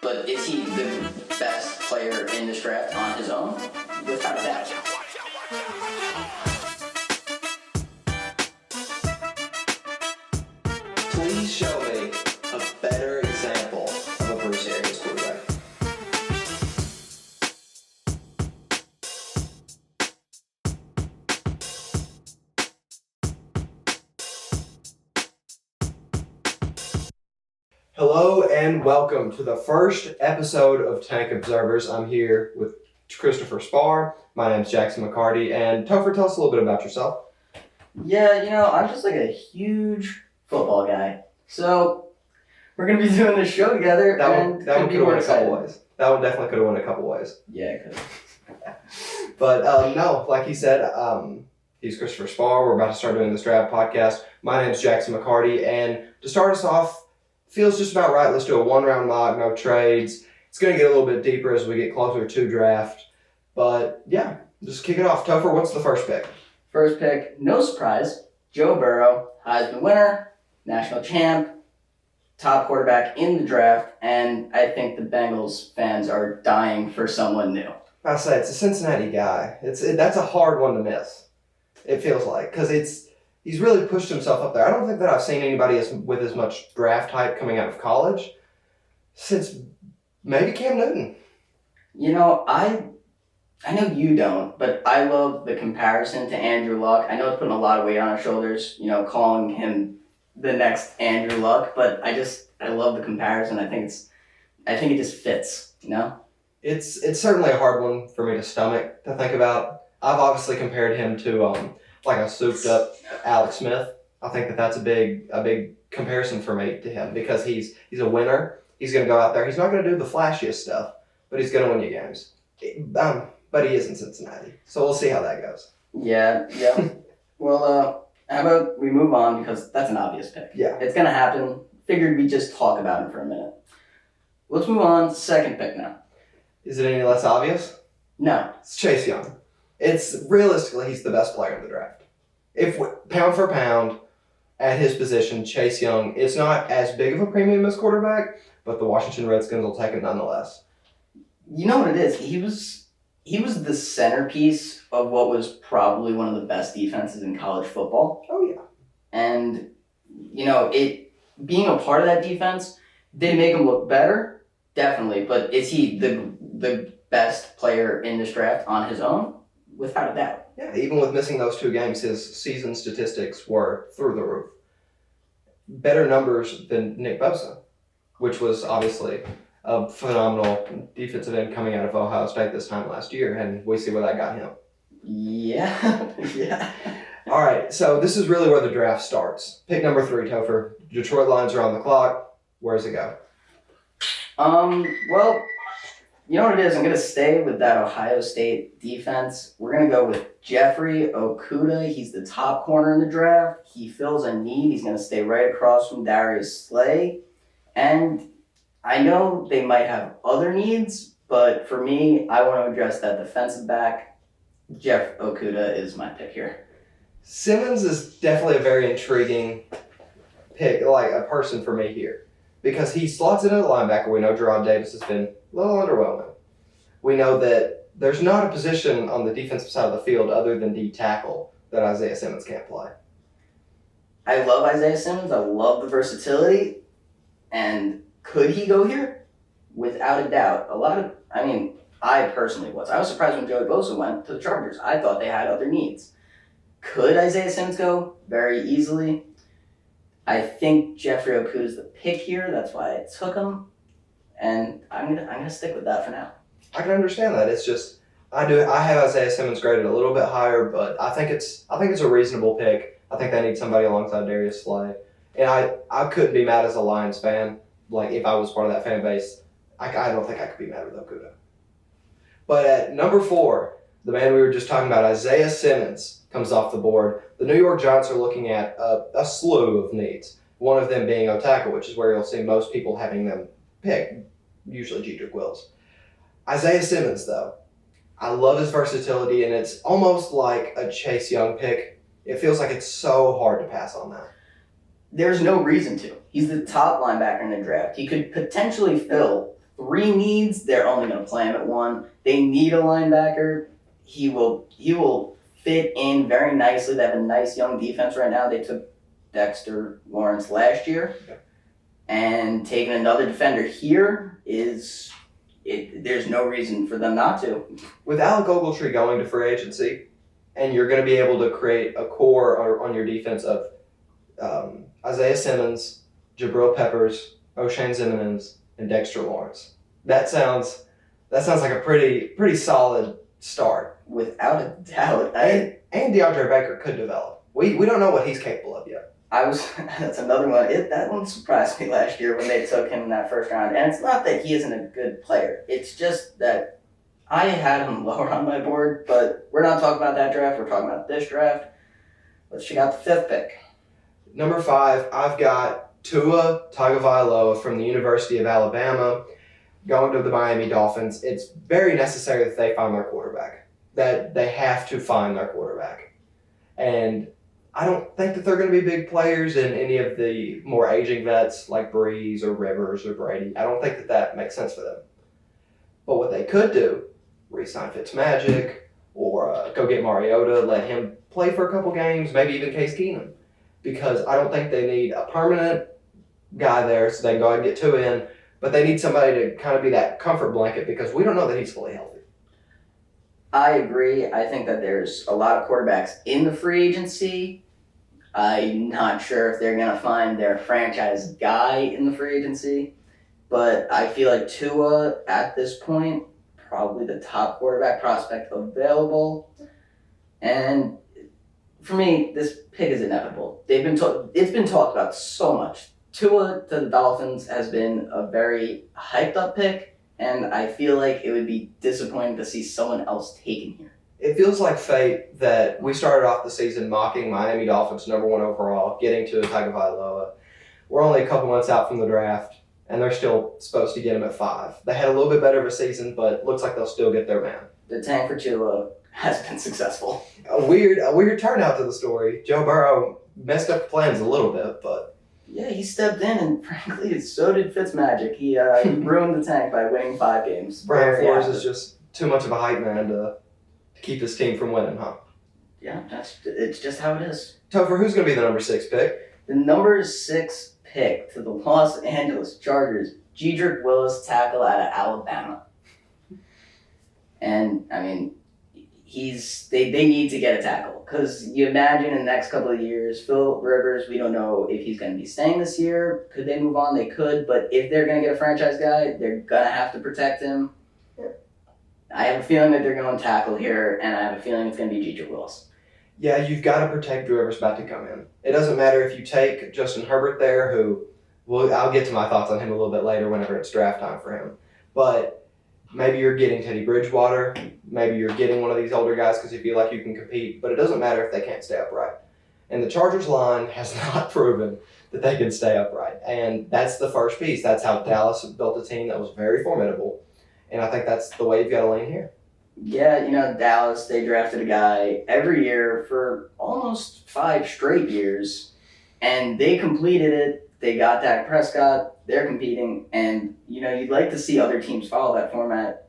But is he the best player in this draft on his own? Without a doubt. Please show me a better example of a Bruce Arians quarterback. Hello and welcome to the first episode of Tank Observers. I'm here with Christopher Spahr. My name's Jackson McCarty. And Topher, tell us a little bit about yourself. Yeah, I'm just like a huge football guy. So we're gonna be doing this show together. That one could have went a couple ways. That one definitely could have went a couple ways. Yeah, it could. But no, like he said, he's Christopher Spahr. We're about to start doing this draft podcast. My name's Jackson McCarty, and to start us off, feels just about right. Let's do a one-round mock, no trades. It's going to get a little bit deeper as we get closer to draft. But yeah, just kick it off. Topher, what's the first pick? First pick, no surprise, Joe Burrow, Heisman winner, national champ, top quarterback in the draft, and I think the Bengals fans are dying for someone new. I say it's a Cincinnati guy. That's a hard one to miss. It feels like because he's really pushed himself up there. I don't think that I've seen anybody with as much draft hype coming out of college since maybe Cam Newton. I know you don't, but I love the comparison to Andrew Luck. I know it's putting a lot of weight on our shoulders, calling him the next Andrew Luck, but I love the comparison. I think it just fits, It's certainly a hard one for me to stomach to think about. I've obviously compared him to like a souped up Alex Smith. I think that's a big comparison for me to him because he's a winner. He's going to go out there. He's not going to do the flashiest stuff, but he's going to win you games. But he is in Cincinnati, so we'll see how that goes. Yeah. Well, how about we move on because that's an obvious pick. Yeah. It's going to happen. Figured we'd just talk about him for a minute. Let's move on. Second pick now. Is it any less obvious? No. It's Chase Young. Realistically, he's the best player in the draft. If pound for pound at his position, Chase Young, it's not as big of a premium as quarterback, but the Washington Redskins will take it nonetheless. You know what it is? He was the centerpiece of what was probably one of the best defenses in college football. Oh yeah. And being a part of that defense did make him look better, definitely. But is he the best player in this draft on his own? Without a doubt. Yeah, even with missing those 2 games, his season statistics were through the roof. Better numbers than Nick Bosa, which was obviously a phenomenal defensive end coming out of Ohio State this time last year, and we see where that got him. Yeah. Yeah. All right, so this is really where the draft starts. Pick number 3, Topher. Detroit Lions are on the clock. Where does it go? Well, you know what it is? I'm going to stay with that Ohio State defense. We're going to go with Jeffrey Okudah. He's the top corner in the draft. He fills a need. He's going to stay right across from Darius Slay. And I know they might have other needs, but for me, I want to address that defensive back. Jeff Okudah is my pick here. Simmons is definitely a very intriguing pick, like a person for me here. Because he slots in at linebacker. We know Gerard Davis has been a little underwhelming. We know that there's not a position on the defensive side of the field other than D tackle that Isaiah Simmons can't play. I love Isaiah Simmons. I love the versatility. And could he go here? Without a doubt. I personally was. I was surprised when Joey Bosa went to the Chargers. I thought they had other needs. Could Isaiah Simmons go? Very easily. I think Jeffrey Okudah is the pick here. That's why I took him, and I'm gonna stick with that for now. I can understand that. It's just I have Isaiah Simmons graded a little bit higher, but I think it's a reasonable pick. I think they need somebody alongside Darius Slay, and I couldn't be mad as a Lions fan. Like if I was part of that fan base, I don't think I could be mad with Okudah. But at number 4, the man we were just talking about, Isaiah Simmons, comes off the board. The New York Giants are looking at a slew of needs, one of them being O-tackle, which is where you'll see most people having them pick, usually Jedrick Wills. Isaiah Simmons, though, I love his versatility, and it's almost like a Chase Young pick. It feels like it's so hard to pass on that. There's no reason to. He's the top linebacker in the draft. He could potentially fill three needs, they're only going to play him at one. They need a linebacker. He will fit in very nicely. They have a nice young defense right now. They took Dexter Lawrence last year. And taking another defender here there's no reason for them not to. With Alec Ogletree going to free agency, and you're going to be able to create a core on your defense of Isaiah Simmons, Jabril Peppers, O'Shane Zimenez, and Dexter Lawrence. That sounds like a pretty solid start. Without a doubt. And DeAndre Baker could develop. We don't know what he's capable of yet. That's another one. That one surprised me last year when they took him in that first round. And it's not that he isn't a good player. It's just that I had him lower on my board, but we're not talking about that draft. We're talking about this draft. Let's check out the fifth pick. Number 5, I've got Tua Tagovailoa from the University of Alabama going to the Miami Dolphins. It's very necessary that they find their quarterback. That they have to find their quarterback. And I don't think that they're going to be big players in any of the more aging vets like Breeze or Rivers or Brady. I don't think that makes sense for them. But what they could do, re-sign Fitzmagic or go get Mariota, let him play for a couple games, maybe even Case Keenum. Because I don't think they need a permanent guy there so they can go ahead and get 2 in, but they need somebody to kind of be that comfort blanket because we don't know that he's fully healthy. I agree. I think that there's a lot of quarterbacks in the free agency. I'm not sure if they're going to find their franchise guy in the free agency, but I feel like Tua, at this point, probably the top quarterback prospect available. And for me, this pick is inevitable. It's been talked about so much. Tua to the Dolphins has been a very hyped up pick, and I feel like it would be disappointing to see someone else taken here. It feels like fate that we started off the season mocking Miami Dolphins number 1 overall, getting to Tagovailoa. We're only a couple months out from the draft, and they're still supposed to get him at 5. They had a little bit better of a season, but it looks like they'll still get their man. The tank for Tua has been successful. A weird turnout to the story. Joe Burrow messed up the plans a little bit, but yeah, he stepped in, and frankly, so did Fitzmagic. He ruined the tank by winning 5 games. Brian Flores is just too much of a hype man to keep his team from winning, huh? Yeah, it's just how it is. Topher, who's going to be the number 6 pick? The number 6 pick to the Los Angeles Chargers, Jedrick Willis, tackle out of Alabama. And, I mean, they need to get a tackle. Because you imagine in the next couple of years, Phil Rivers, we don't know if he's going to be staying this year. Could they move on? They could. But if they're going to get a franchise guy, they're going to have to protect him. Yeah. I have a feeling that they're going to tackle here, and I have a feeling it's going to be Jedrick Willis. Yeah, you've got to protect whoever's about to come in. It doesn't matter if you take Justin Herbert there, I'll get to my thoughts on him a little bit later whenever it's draft time for him. But maybe you're getting Teddy Bridgewater. Maybe you're getting one of these older guys because you feel like you can compete. But it doesn't matter if they can't stay upright. And the Chargers line has not proven that they can stay upright. And that's the first piece. That's how Dallas built a team that was very formidable. And I think that's the way you've got to lean here. Yeah, Dallas, they drafted a guy every year for almost 5 straight years. And they completed it. They got Dak Prescott. They're competing, and you'd like to see other teams follow that format.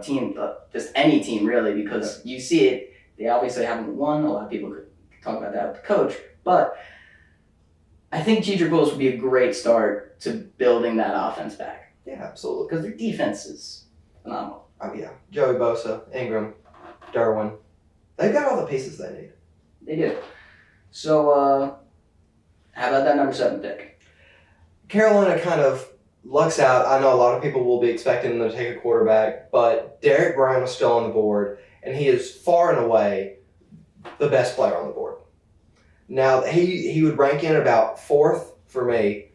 Team, just any team really, because you see it. They obviously haven't won. A lot of people could talk about that with the coach, but I think Jedrick Willis would be a great start to building that offense back. Yeah, absolutely. Because their defense is phenomenal. Oh yeah, Joey Bosa, Ingram, Derwin, they've got all the pieces they need. They do. So, how about that number 7 pick? Carolina kind of lucks out. I know a lot of people will be expecting them to take a quarterback, but Derek Brown is still on the board, and he is far and away the best player on the board. Now, he would rank in about 4th for me.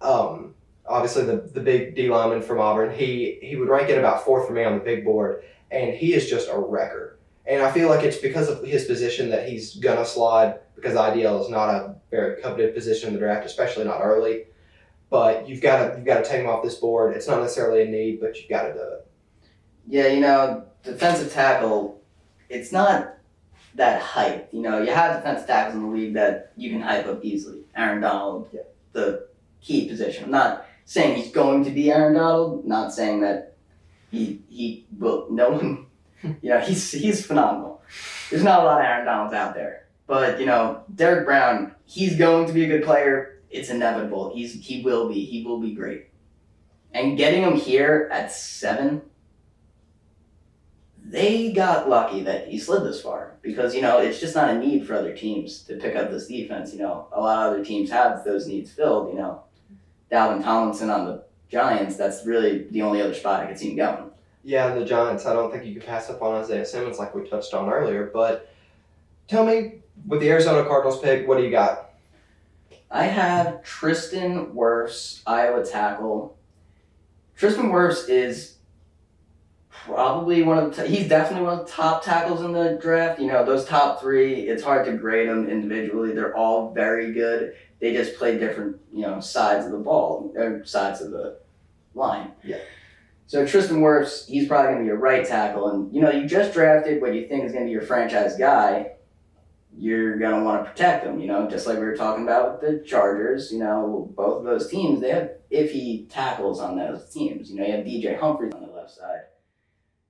Obviously, the big D lineman from Auburn, he would rank in about 4th for me on the big board, and he is just a wrecker. And I feel like it's because of his position that he's going to slide, because IDL is not a very coveted position in the draft, especially not early. But you've got to take him off this board. It's not necessarily a need, but you've got to do it. Yeah, defensive tackle, it's not that hype. You have defensive tackles in the league that you can hype up easily. Aaron Donald, the key position. I'm not saying he's going to be Aaron Donald, not saying that he will. No one, he's phenomenal. There's not a lot of Aaron Donalds out there, but Derek Brown, he's going to be a good player. It's inevitable. He will be great. And getting him here at 7, they got lucky that he slid this far because, it's just not a need for other teams to pick up this defense. A lot of other teams have those needs filled, Dalvin Tomlinson on the Giants, that's really the only other spot I could see him going. Yeah, and the Giants, I don't think you can pass up on Isaiah Simmons like we touched on earlier. But tell me, with the Arizona Cardinals pick, what do you got? I have Tristan Wirfs, Iowa tackle. Tristan Wirfs is probably he's definitely one of the top tackles in the draft. Those top 3, it's hard to grade them individually. They're all very good. They just play different, sides of the ball, or sides of the line. Yeah. So Tristan Wirfs, he's probably going to be your right tackle. And, you just drafted what you think is going to be your franchise guy. You're going to want to protect him, just like we were talking about with the Chargers. Both of those teams, they have iffy tackles on those teams. You have DJ Humphries on the left side.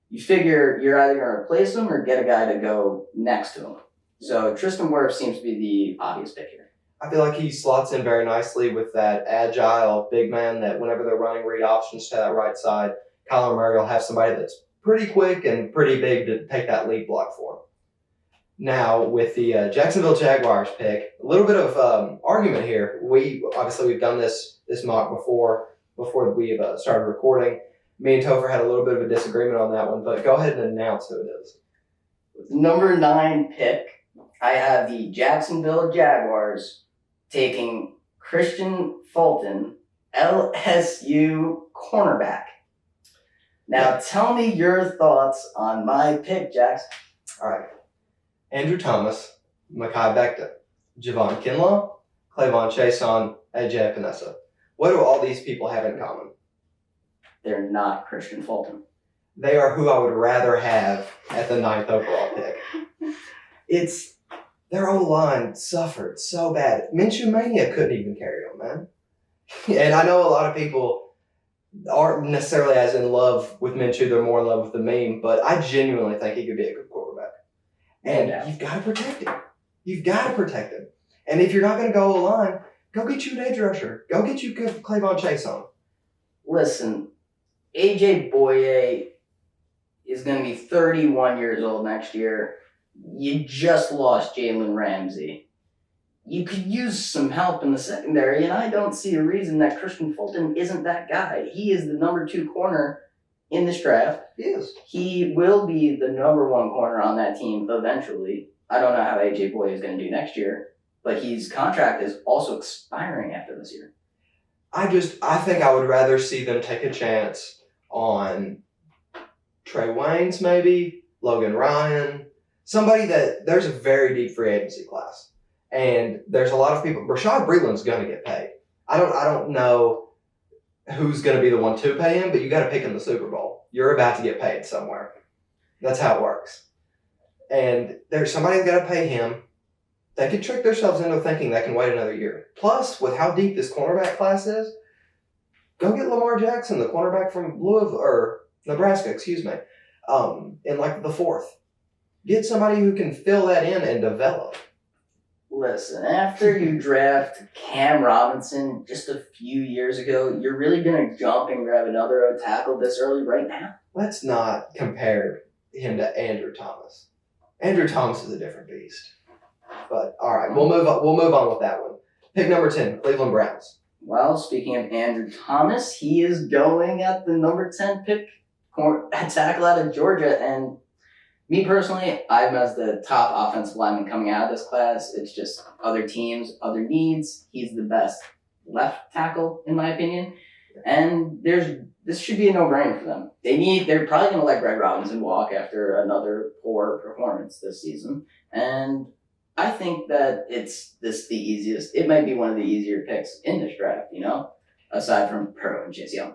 You figure you're either going to replace him or get a guy to go next to him. So Tristan Wirfs seems to be the obvious pick here. I feel like he slots in very nicely with that agile big man that whenever they're running read options to that right side, Kyler Murray will have somebody that's pretty quick and pretty big to take that lead block for him. Now, with the Jacksonville Jaguars pick, a little bit of argument here. We've done this mock before we started recording. Me and Topher had a little bit of a disagreement on that one, but go ahead and announce who it is. With the number 9 pick, I have the Jacksonville Jaguars taking Christian Fulton, LSU cornerback. Now, tell me your thoughts on my pick, Jax. All right. Andrew Thomas, Mekhi Becton, Javon Kinlaw, Clavon Chason, AJ Epinesa. What do all these people have in common? They're not Christian Fulton. They are who I would rather have at the 9th overall pick. Their O-line suffered so bad. Minshew Mania couldn't even carry them, man. And I know a lot of people aren't necessarily as in love with Minshew. They're more in love with the meme. But I genuinely think he could be a good quarterback. And you've got to protect him. You've got to protect him. And if you're not going to go O-line, go get you an edge rusher. Go get you Clavon Chason. Listen, AJ Boye is going to be 31 years old next year. You just lost Jalen Ramsey. You could use some help in the secondary, and I don't see a reason that Christian Fulton isn't that guy. He is the number 2 corner in this draft. He is. He will be the number 1 corner on that team eventually. I don't know how AJ Boye is going to do next year, but his contract is also expiring after this year. I think I would rather see them take a chance on Trey Waynes, maybe Logan Ryan, somebody that there's a very deep free agency class, and there's a lot of people. Rashad Breeland's going to get paid. I don't know who's going to be the one to pay him, but you got to pick in the Super Bowl. You're about to get paid somewhere. That's how it works. And there's somebody that's got to pay him. They could trick themselves into thinking they can wait another year. Plus, with how deep this cornerback class is, go get Lamar Jackson, the cornerback from Nebraska, in like the 4th. Get somebody who can fill that in and develop. Listen, after you draft Cam Robinson just a few years ago, you're really going to jump and grab another O tackle this early right now? Let's not compare him to Andrew Thomas. Andrew Thomas is a different beast. But all right, we'll move on with that one. Pick number 10, Cleveland Browns. Well, speaking of Andrew Thomas, he is going at the number 10 pick at tackle out of Georgia. And me personally, I have him as the top offensive lineman coming out of this class. It's just other teams, other needs. He's the best left tackle, in my opinion. And this should be a no-brainer for them. They're probably going to let Greg Robinson walk after another poor performance this season. And I think that it might be one of the easier picks in this draft, aside from Burrow and Chase Young.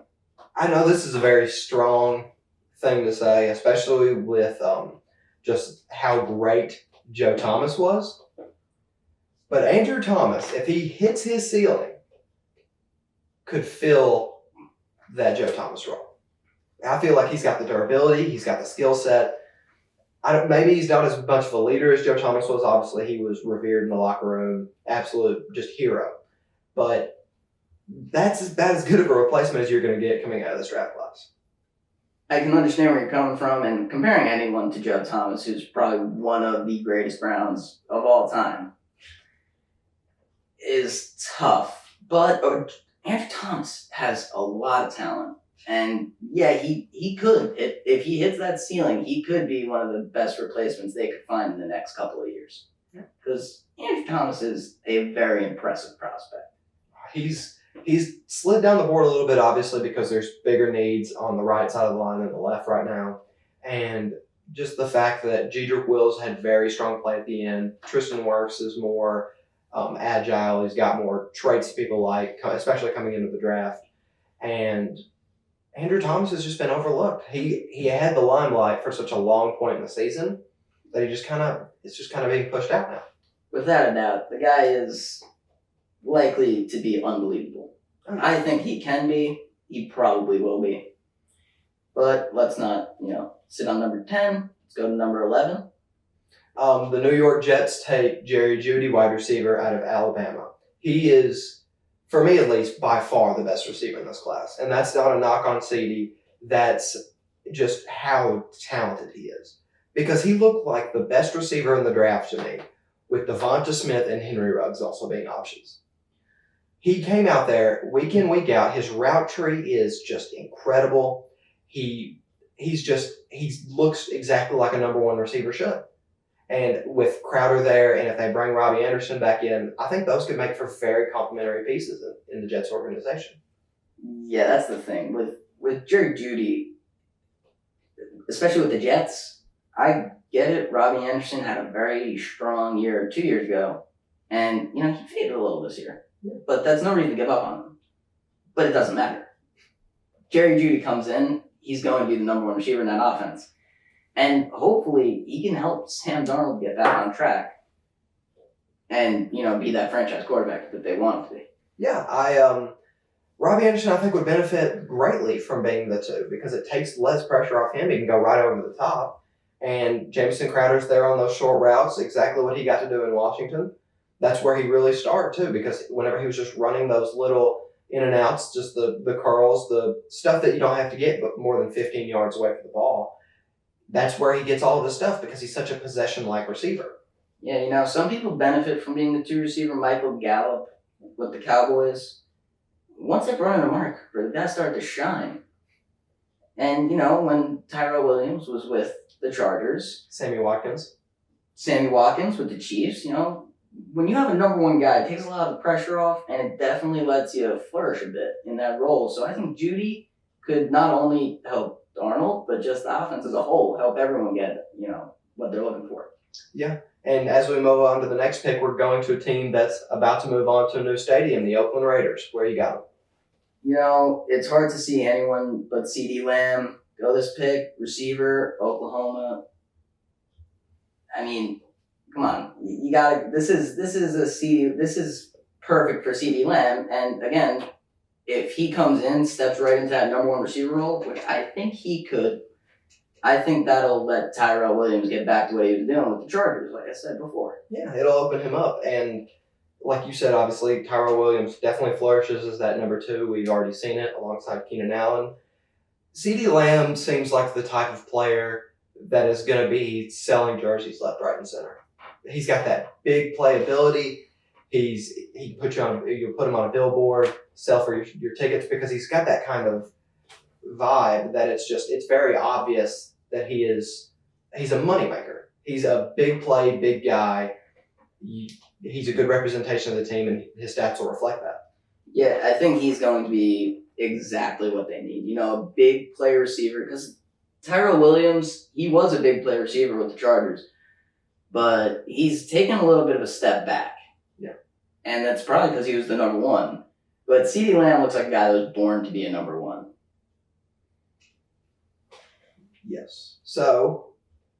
I know this is a very strong thing to say, especially with just how great Joe Thomas was. But Andrew Thomas, if he hits his ceiling, could fill that Joe Thomas role. I feel like he's got the durability, he's got the skill set. Maybe he's not as much of a leader as Joe Thomas was. Obviously, he was revered in the locker room, absolute just hero. But that's about as good of a replacement as you're going to get coming out of this draft class. I can understand where you're coming from, and comparing anyone to Joe Thomas, who's probably one of the greatest Browns of all time, is tough. But Andrew Thomas has a lot of talent. And yeah, he could. If he hits that ceiling, he could be one of the best replacements they could find in the next couple of years. Because Andrew Thomas is a very impressive prospect. He's slid down the board a little bit, obviously, because there's bigger needs on the right side of the line than the left right now. And just the fact that Jedrick Wills had very strong play at the end. Tristan Wirfs is more agile. He's got more traits people like, especially coming into the draft. And Andrew Thomas has just been overlooked. He had the limelight for such a long point in the season that it's just kind of being pushed out now. Without a doubt, the guy is likely to be unbelievable. I think he can be. He probably will be. But let's not, sit on number 10. Let's go to number 11. The New York Jets take Jerry Jeudy, wide receiver out of Alabama. He is, for me at least, by far the best receiver in this class. And that's not a knock on CD. That's just how talented he is. Because he looked like the best receiver in the draft to me, with Devonta Smith and Henry Ruggs also being options. He came out there week in, week out. His route tree is just incredible. He looks exactly like a number one receiver should. And with Crowder there, and if they bring Robbie Anderson back in, I think those could make for very complementary pieces in the Jets organization. Yeah, that's the thing. With Jerry Jeudy, especially with the Jets, I get it. Robbie Anderson had a very strong year 2 years ago. And, he faded a little this year. Yeah. But that's no reason to give up on him. But it doesn't matter. Jerry Jeudy comes in, he's going to be the number one receiver in that offense. And hopefully he can help Sam Darnold get back on track and, be that franchise quarterback that they want him to be. Yeah, Robbie Anderson, I think, would benefit greatly from being the two because it takes less pressure off him. He can go right over the top. And Jamison Crowder's there on those short routes, exactly what he got to do in Washington. That's where he really started, too, because whenever he was just running those little in and outs, just the curls, the stuff that you don't have to get but more than 15 yards away from the ball, that's where he gets all of his stuff because he's such a possession-like receiver. Yeah, some people benefit from being the two receiver. Michael Gallup with the Cowboys. Once they brought in a mark, the guy started to shine. And, when Tyrell Williams was with the Chargers. Sammy Watkins with the Chiefs, when you have a number one guy, it takes a lot of the pressure off, and it definitely lets you flourish a bit in that role. So I think Jeudy could not only help Darnold, but just the offense as a whole, help everyone get, what they're looking for. Yeah, and as we move on to the next pick, we're going to a team that's about to move on to a new stadium, the Oakland Raiders. Where you got them? It's hard to see anyone but CeeDee Lamb go this pick. Receiver, Oklahoma. I mean, come on, you got to. This is perfect for CeeDee Lamb, and again, if he comes in, steps right into that number one receiver role, which I think he could, I think that'll let Tyrell Williams get back to what he was doing with the Chargers, like I said before. Yeah, it'll open him up, and like you said, obviously Tyrell Williams definitely flourishes as that number two. We've already seen it alongside Keenan Allen. CeeDee Lamb seems like the type of player that is going to be selling jerseys left, right, and center. He's got that big playability. He put you put him on a billboard, sell for your tickets because he's got that kind of vibe that it's very obvious that he's a moneymaker. He's a big play, big guy. He's a good representation of the team, and his stats will reflect that. Yeah, I think he's going to be exactly what they need. A big play receiver, because Tyrell Williams, he was a big play receiver with the Chargers, but he's taken a little bit of a step back. Yeah. And that's probably because he was the number one. But CeeDee Lamb looks like a guy that was born to be a number one. Yes. So,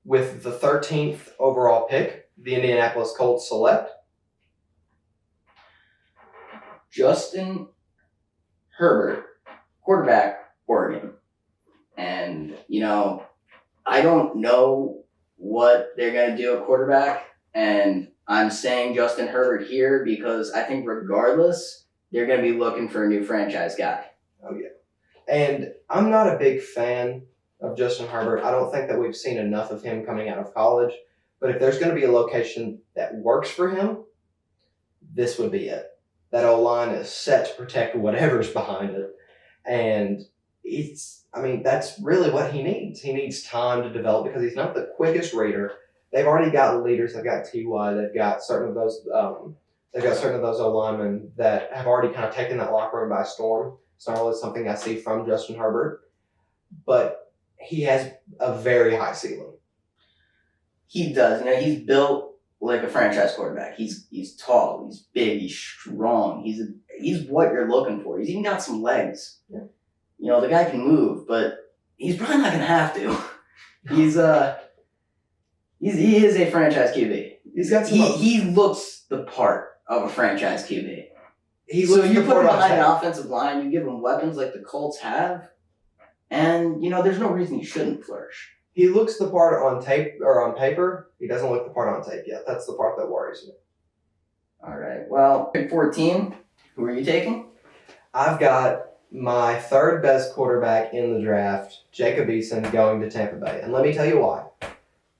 with the 13th overall pick, the Indianapolis Colts select Justin Herbert, quarterback Oregon. And, I don't know what they're going to do at quarterback. And I'm saying Justin Herbert here because I think regardless, they're going to be looking for a new franchise guy. Oh, yeah. And I'm not a big fan of Justin Herbert. I don't think that we've seen enough of him coming out of college. But if there's going to be a location that works for him, this would be it. That O-line is set to protect whatever's behind it. And that's really what he needs. He needs time to develop because he's not the quickest reader. They've already got leaders. They've got Ty. They've got certain of those. They've got certain of those O-linemen that have already kind of taken that locker room by storm. It's not really something I see from Justin Herbert, but he has a very high ceiling. He does. He's built like a franchise quarterback. He's tall. He's big. He's strong. He's what you're looking for. He's even got some legs. Yeah. The guy can move, but he's probably not gonna have to. He is a franchise QB. He's got some. He looks the part of a franchise QB. So you put him behind an offensive line, you give him weapons like the Colts have, and there's no reason he shouldn't flourish. He looks the part on tape or on paper. He doesn't look the part on tape yet. That's the part that worries me. All right. Well, pick 14. Who are you taking? I've got my third best quarterback in the draft, Jacob Eason, going to Tampa Bay. And let me tell you why.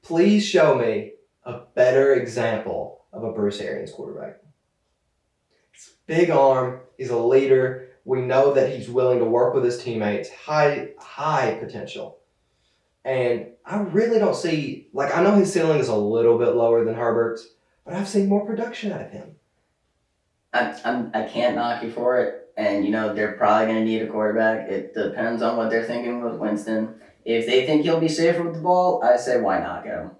Please show me a better example of a Bruce Arians quarterback. Big arm. He's a leader. We know that he's willing to work with his teammates. High potential. And I really don't see, I know his ceiling is a little bit lower than Herbert's, but I've seen more production out of him. I can't knock you for it. And, they're probably going to need a quarterback. It depends on what they're thinking with Winston. If they think he'll be safer with the ball, I say why not get him?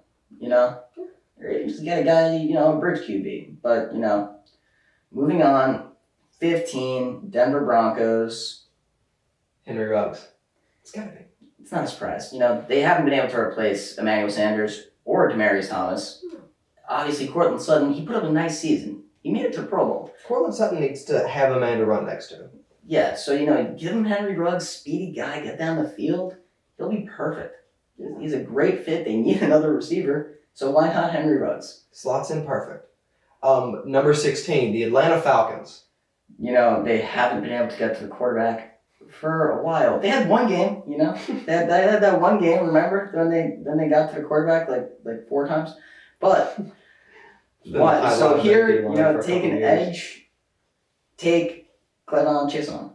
Just get a guy, a bridge QB. But, moving on, 15, Denver Broncos. Henry Ruggs. It's got to be. It's not a surprise. They haven't been able to replace Emmanuel Sanders or Demaryius Thomas. Obviously, Cortland Sutton, he put up a nice season. He made it to the Pro Bowl. Cortland Sutton needs to have a man to run next to him. Yeah, so, give him Henry Ruggs, speedy guy, get down the field. He'll be perfect. He's a great fit. They need another receiver. So why not Henry Ruggs? Slots in perfect. Number 16, the Atlanta Falcons. They haven't been able to get to the quarterback for a while. They had one game, they had that one game, remember? Then they got to the quarterback like 4 times. But what? So here, take an edge, take Clevon Chason.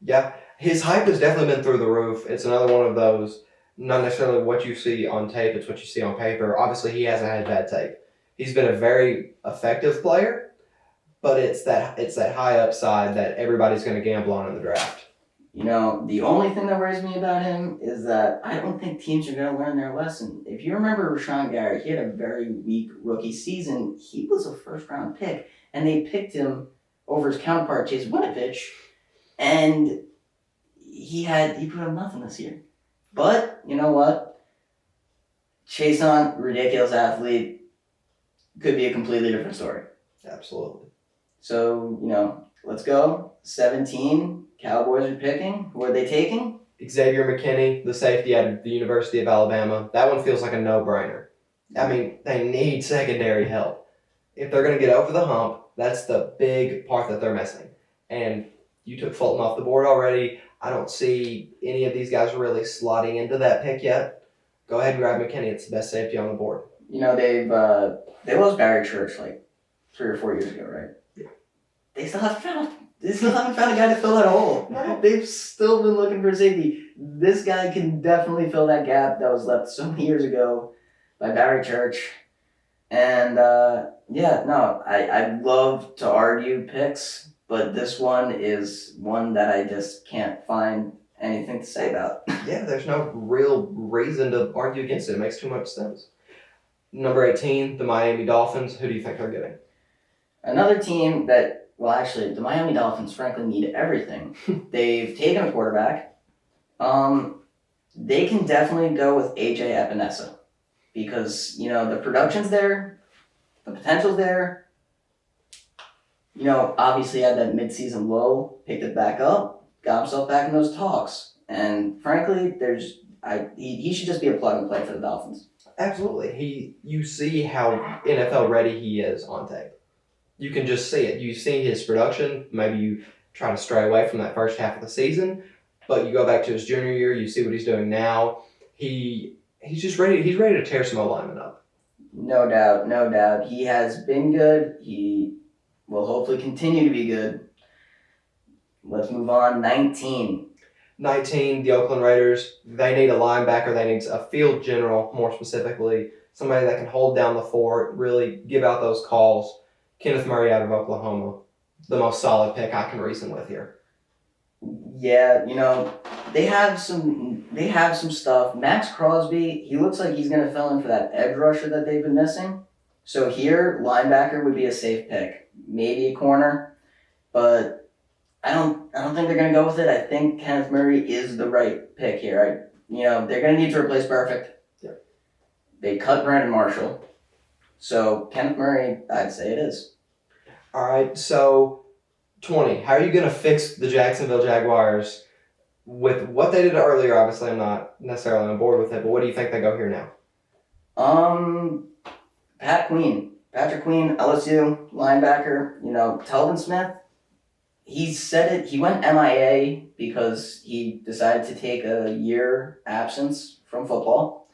Yeah, his hype has definitely been through the roof. It's another one of those, not necessarily what you see on tape, it's what you see on paper. Obviously, he hasn't had bad tape. He's been a very effective player, but it's that high upside that everybody's going to gamble on in the draft. The only thing that worries me about him is that I don't think teams are going to learn their lesson. If you remember Rashawn Gary, he had a very weak rookie season. He was a first-round pick, and they picked him over his counterpart, Chase Winovich, and he put up nothing this year. But, you know what? Chason, ridiculous athlete, could be a completely different story. Absolutely. So, let's go. 17, Cowboys are picking. Who are they taking? Xavier McKinney, the safety out of the University of Alabama. That one feels like a no-brainer. They need secondary help. If they're going to get over the hump, that's the big part that they're missing. And you took Fulton off the board already. I don't see any of these guys really slotting into that pick yet. Go ahead and grab McKinney. It's the best safety on the board. They lost Barry Church 3 or 4 years ago, right? Yeah. They still haven't found a guy to fill that hole. No. They've still been looking for safety. This guy can definitely fill that gap that was left so many years ago by Barry Church. And I'd love to argue picks, but this one is one that I just can't find anything to say about. Yeah, there's no real reason to argue against it. It makes too much sense. Number 18, the Miami Dolphins. Who do you think they're getting? Another team that, the Miami Dolphins frankly need everything. They've taken a quarterback. They can definitely go with AJ Epinesa because, the production's there, the potential's there. Obviously had that mid-season low, picked it back up, got himself back in those talks. And frankly, he should just be a plug and play for the Dolphins. Absolutely. You see how NFL ready he is on tape. You can just see it. You see his production. Maybe you try to stray away from that first half of the season, but you go back to his junior year. You see what he's doing now. He's just ready. He's ready to tear some alignment up. No doubt, no doubt. He has been good. He will hopefully continue to be good. Let's move on. 19. 19, the Oakland Raiders. They need a linebacker. They need a field general, more specifically, somebody that can hold down the fort, really give out those calls. Kenneth Murray out of Oklahoma, the most solid pick I can reason with here. Yeah, they have some stuff. Max Crosby, he looks like he's gonna fill in for that edge rusher that they've been missing. So here, linebacker would be a safe pick. Maybe a corner, but I don't think they're gonna go with it. I think Kenneth Murray is the right pick here. They're gonna need to replace Perfect. Yeah. They cut Brandon Marshall. So Kenneth Murray, I'd say it is. All right, so 20. How are you going to fix the Jacksonville Jaguars with what they did earlier? Obviously, I'm not necessarily on board with it, but what do you think they go here now? Patrick Queen, LSU linebacker. Telvin Smith. He said it. He went MIA because he decided to take a year absence from football.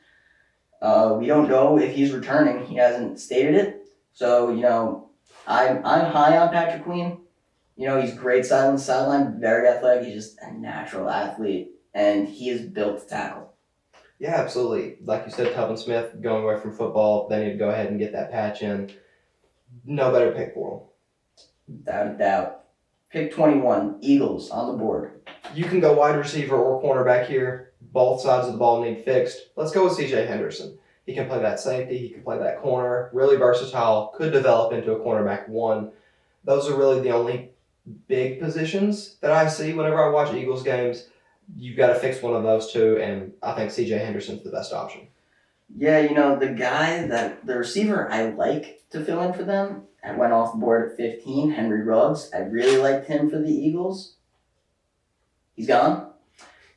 We don't know if he's returning. He hasn't stated it. So, I'm high on Patrick Queen. He's great sideline, very athletic. He's just a natural athlete, and he is built to tackle. Yeah, absolutely. Like you said, Telvin Smith going away from football. They need to go ahead and get that patch in. No better pick for him. Without a doubt. Pick 21, Eagles on the board. You can go wide receiver or cornerback here. Both sides of the ball need fixed. Let's go with C.J. Henderson. He can play that safety. He can play that corner. Really versatile. Could develop into a cornerback one. Those are really the only big positions that I see whenever I watch Eagles games. You've got to fix one of those two, and I think C.J. Henderson's the best option. Yeah, the receiver I like to fill in for them, I went off the board at 15, Henry Ruggs. I really liked him for the Eagles. He's gone.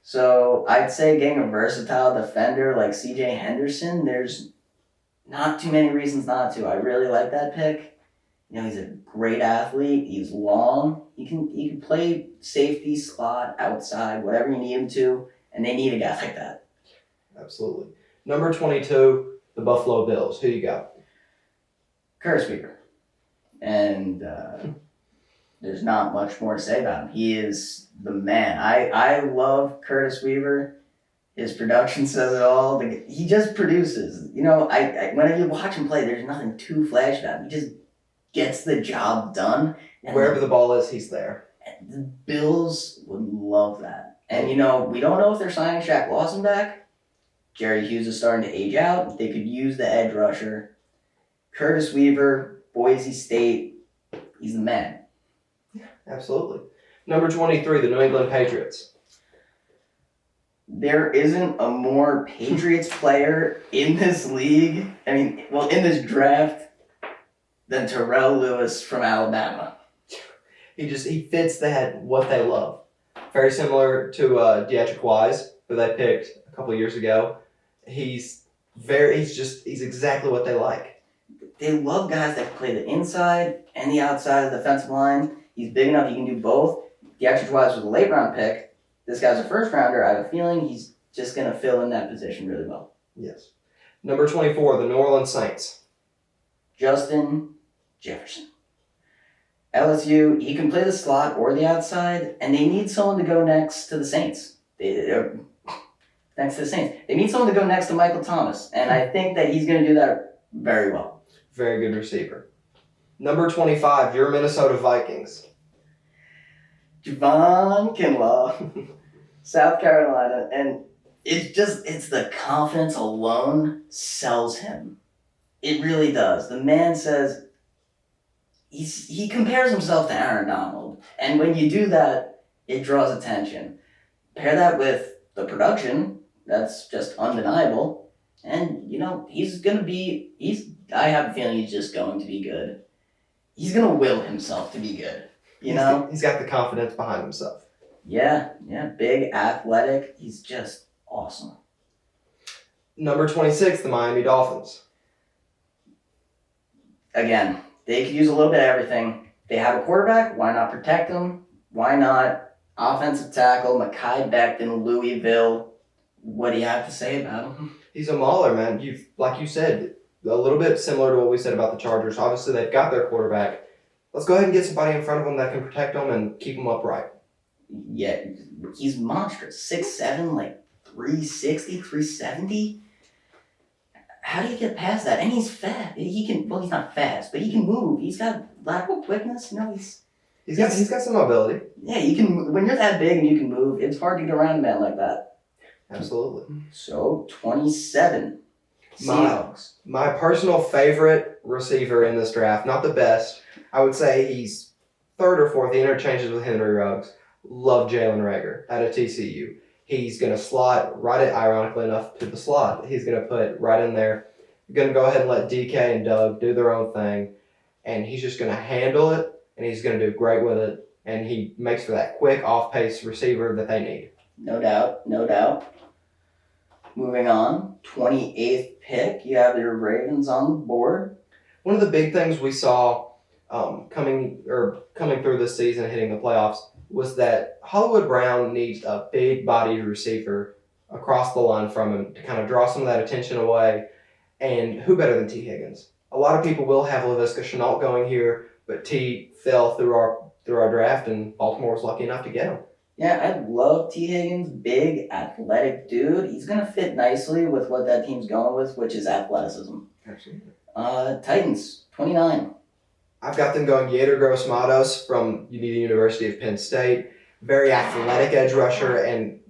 So I'd say getting a versatile defender like C.J. Henderson, there's not too many reasons not to. I really like that pick. He's a great athlete. He's long. He can play safety, slot, outside, whatever you need him to, and they need a guy like that. Absolutely. Number 22, the Buffalo Bills. Who you got? Curtis Weaver. And there's not much more to say about him. He is the man. I love Curtis Weaver. His production says it all. He just produces. Whenever you watch him play, there's nothing too flashy about him. He just gets the job done. Wherever the ball is, he's there. The Bills would love that. And, we don't know if they're signing Shaq Lawson back. Jerry Hughes is starting to age out. They could use the edge rusher. Curtis Weaver, Boise State, he's the man. Absolutely. Number 23, the New England Patriots. There isn't a more Patriots player in this league, in this draft, than Terrell Lewis from Alabama. He fits that, what they love. Very similar to Deatrick Wise, who they picked a couple years ago. He's exactly what they like. They love guys that can play the inside and the outside of the defensive line. He's big enough, he can do both. Deatrick Wise was a late round pick. This guy's a first rounder. I have a feeling he's just going to fill in that position really well. Yes. Number 24, the New Orleans Saints. Justin Jefferson. LSU, he can play the slot or the outside, and they need someone to go next to the Saints. Next to the Saints. They need someone to go next to Michael Thomas, and I think that he's going to do that very well. Very good receiver. Number 25, your Minnesota Vikings. Javon Kinlaw, South Carolina, and it's the confidence alone sells him. It really does. The man says he compares himself to Aaron Donald, and when you do that, it draws attention. Pair that with the production, that's just undeniable, and I have a feeling he's just going to be good. He's going to will himself to be good. He's got the confidence behind himself. Yeah, big, athletic. He's just awesome. Number 26, the Miami Dolphins. Again, they could use a little bit of everything. They have a quarterback. Why not protect him? Why not offensive tackle, Mekhi Becton, Louisville? What do you have to say about him? He's a mauler, man. Like you said, a little bit similar to what we said about the Chargers. Obviously, they've got their quarterback. Let's go ahead and get somebody in front of them that can protect them and keep them upright. Yeah, he's monstrous. 6'7", like 360, 370. How do you get past that? And he's fast. He's not fast, but he can move. He's got lateral quickness. He's got some mobility. Yeah, you can. When you're that big and you can move, it's hard to get around a man like that. Absolutely. So 27. Seahawks. My personal favorite receiver in this draft, not the best. I would say he's third or fourth. He interchanges with Henry Ruggs. Love Jalen Reagor out of TCU. He's going to slot right, ironically enough, to the slot. He's going to put right in there. Going to go ahead and let DK and Doug do their own thing. And he's just going to handle it, and he's going to do great with it. And he makes for that quick, off-pace receiver that they need. No doubt. Moving on, 28th pick. You have your Ravens on the board. One of the big things we saw coming through this season, hitting the playoffs, was that Hollywood Brown needs a big-bodied receiver across the line from him to kind of draw some of that attention away. And who better than T. Higgins? A lot of people will have Laviska Shenault going here, but T fell through our draft, and Baltimore was lucky enough to get him. Yeah, I love T. Higgins. Big, athletic dude. He's going to fit nicely with what that team's going with, which is athleticism. Absolutely. Titans, 29. I've got them going Yader Gross-Matos from the University of Penn State. Very athletic edge rusher, and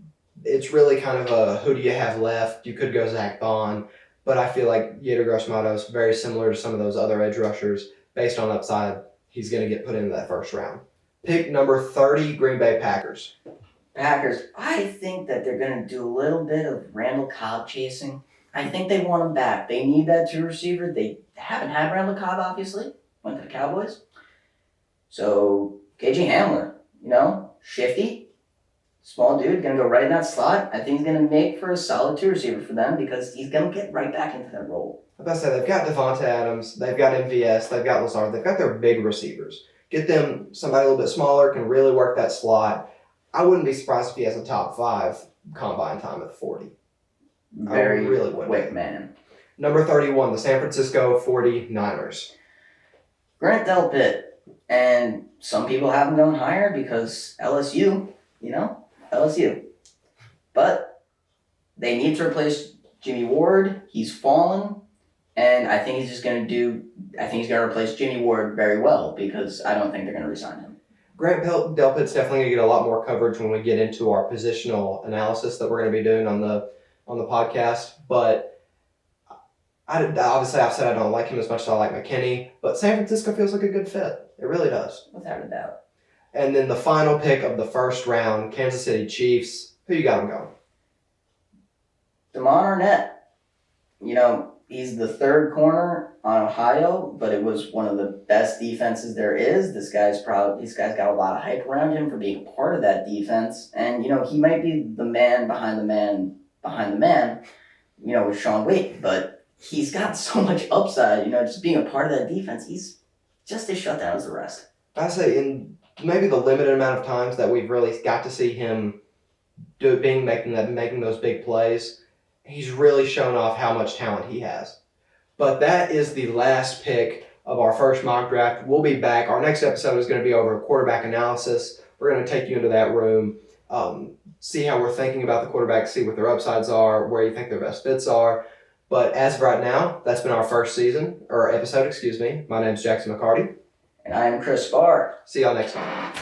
it's really kind of a who do you have left? You could go Zach Bond, but I feel like Yader Gross-Matos, very similar to some of those other edge rushers, based on upside, he's going to get put into that first round. Pick number 30, Green Bay Packers. Packers, I think that they're going to do a little bit of Randall Cobb chasing. I think they want him back. They need that two receiver. They haven't had Randall Cobb, obviously. Went to the Cowboys. So, KJ Hamler, shifty, small dude, going to go right in that slot. I think he's going to make for a solid two receiver for them because he's going to get right back into that role. I was about to say, they've got Devonta Adams, they've got MVS, they've got Lazard, they've got their big receivers. Get them somebody a little bit smaller, can really work that slot. I wouldn't be surprised if he has a top 5 combine time at 40. Very really wouldn't. quick man. Number 31, the San Francisco 49ers. Grant Delpit. And some people have him going higher because LSU. But they need to replace Jimmy Ward. He's fallen. And I think he's going to replace Jimmy Ward very well because I don't think they're going to resign him. Grant Delpit's definitely going to get a lot more coverage when we get into our positional analysis that we're going to be doing on the podcast. But obviously I've said I don't like him as much as I like McKinney. But San Francisco feels like a good fit. It really does. Without a doubt. And then the final pick of the first round, Kansas City Chiefs. Who you got them going? Damon Arnett. He's the third corner on Ohio, but it was one of the best defenses there is. This guy's got a lot of hype around him for being part of that defense. And, he might be the man behind the man, with Sean Wade, but he's got so much upside, just being a part of that defense. He's just as shut down as the rest. I say in maybe the limited amount of times that we've really got to see him making those big plays, he's really shown off how much talent he has. But that is the last pick of our first mock draft. We'll be back. Our next episode is going to be over quarterback analysis. We're going to take you into that room, see how we're thinking about the quarterback, see what their upsides are, where you think their best fits are. But as of right now, that's been our first episode. My name's Jackson McCarty. And I am Chris Spahr. See y'all next time.